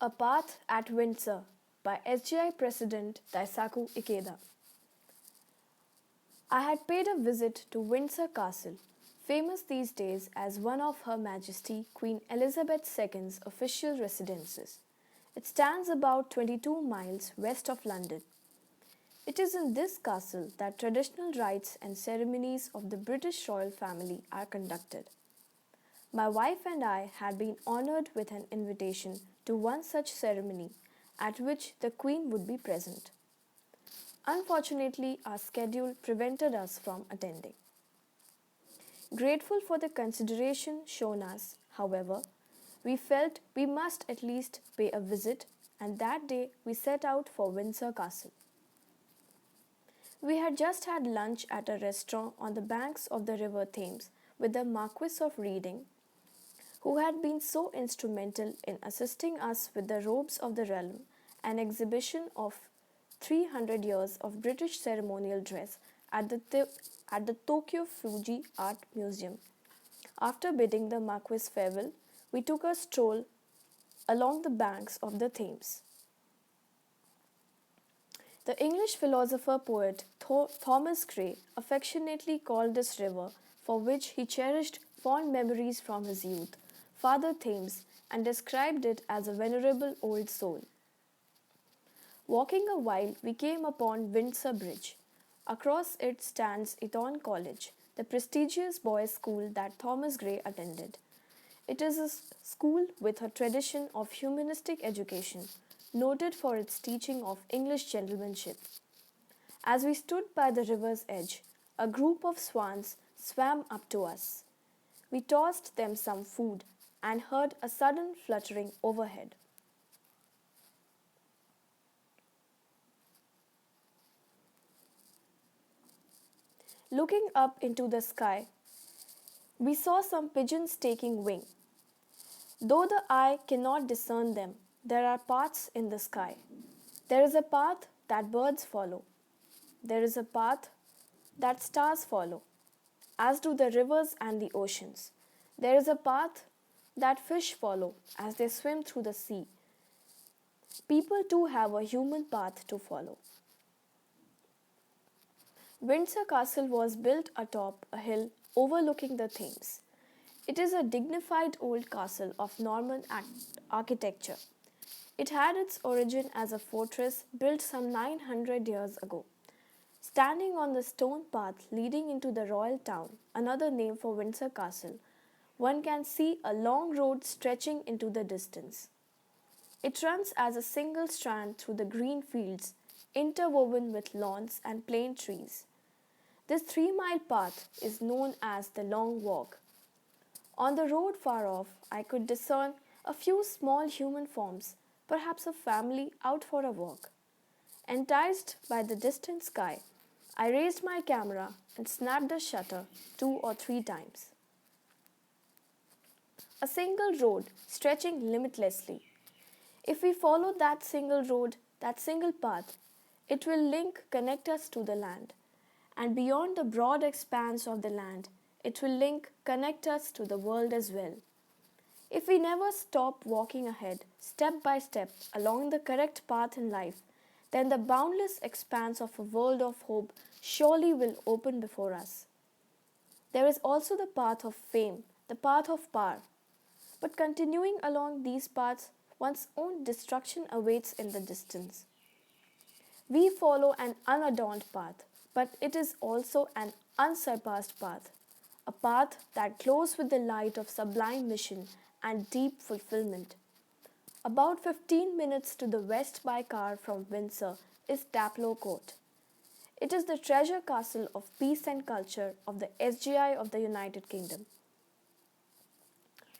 A Path at Windsor by SGI President Daisaku Ikeda. I had paid a visit to Windsor Castle, famous these days as one of Her Majesty Queen Elizabeth II's official residences. It stands about 22 miles west of London. It is in this castle that traditional rites and ceremonies of the British royal family are conducted. My wife and I had been honoured with an invitation to one such ceremony at which the Queen would be present. Unfortunately, our schedule prevented us from attending. Grateful for the consideration shown us, however, we felt we must at least pay a visit, and that day we set out for Windsor Castle. We had just had lunch at a restaurant on the banks of the River Thames with the Marquis of Reading, who had been so instrumental in assisting us with the Robes of the Realm, an exhibition of 300 years of British ceremonial dress at the Tokyo Fuji Art Museum. After bidding the Marquis farewell, we took a stroll along the banks of the Thames. The English philosopher poet Thomas Gray affectionately called this river, for which he cherished fond memories from his youth, Father Thames, and described it as a venerable old soul. Walking a while, we came upon Windsor Bridge. Across it stands Eton College, the prestigious boys' school that Thomas Gray attended. It is a school with a tradition of humanistic education, noted for its teaching of English gentlemanship. As we stood by the river's edge, a group of swans swam up to us. We tossed them some food and heard a sudden fluttering overhead. Looking up into the sky, we saw some pigeons taking wing. Though the eye cannot discern them, there are paths in the sky. There is a path that birds follow. There is a path that stars follow, as do the rivers and the oceans. There is a path that fish follow as they swim through the sea. People too have a human path to follow. Windsor Castle was built atop a hill overlooking the Thames. It is a dignified old castle of Norman architecture. It had its origin as a fortress built some 900 years ago. Standing on the stone path leading into the royal town, another name for Windsor Castle, one can see a long road stretching into the distance. It runs as a single strand through the green fields, interwoven with lawns and plane trees. This 3-mile path is known as the Long Walk. On the road far off, I could discern a few small human forms, perhaps a family out for a walk. Enticed by the distant sky, I raised my camera and snapped the shutter 2 or 3 times. A single road stretching limitlessly. If we follow that single road, that single path, it will connect us to the land. And beyond the broad expanse of the land, it will connect us to the world as well. If we never stop walking ahead, step by step, along the correct path in life, then the boundless expanse of a world of hope surely will open before us. There is also the path of fame, the path of power. But continuing along these paths, one's own destruction awaits in the distance. We follow an unadorned path, but it is also an unsurpassed path, a path that glows with the light of sublime mission and deep fulfillment. About 15 minutes to the west by car from Windsor is Taplow Court. It is the treasure castle of peace and culture of the SGI of the United Kingdom.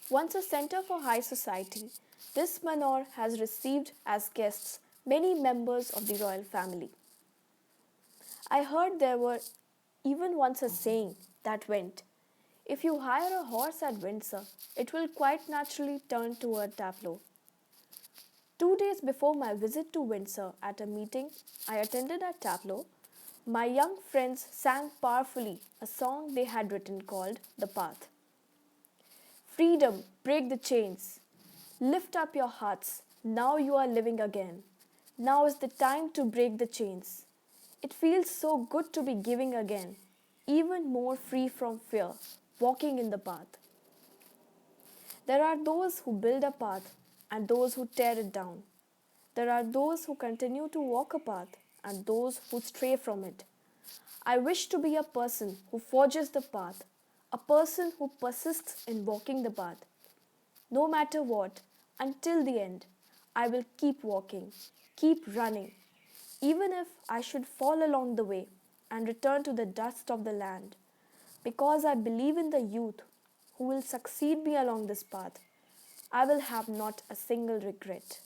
Once a centre for high society, this manor has received as guests many members of the royal family. I heard there were even once a saying that went, if you hire a horse at Windsor, it will quite naturally turn toward Taplow. 2 days before my visit to Windsor at a meeting I attended at Taplow, my young friends sang powerfully a song they had written called The Path. Freedom, break the chains. Lift up your hearts. Now you are living again. Now is the time to break the chains. It feels so good to be giving again, even more free from fear, walking in the path. There are those who build a path and those who tear it down. There are those who continue to walk a path and those who stray from it. I wish to be a person who forges the path, a person who persists in walking the path. No matter what, until the end, I will keep walking, keep running, even if I should fall along the way and return to the dust of the land. Because I believe in the youth who will succeed me along this path, I will have not a single regret.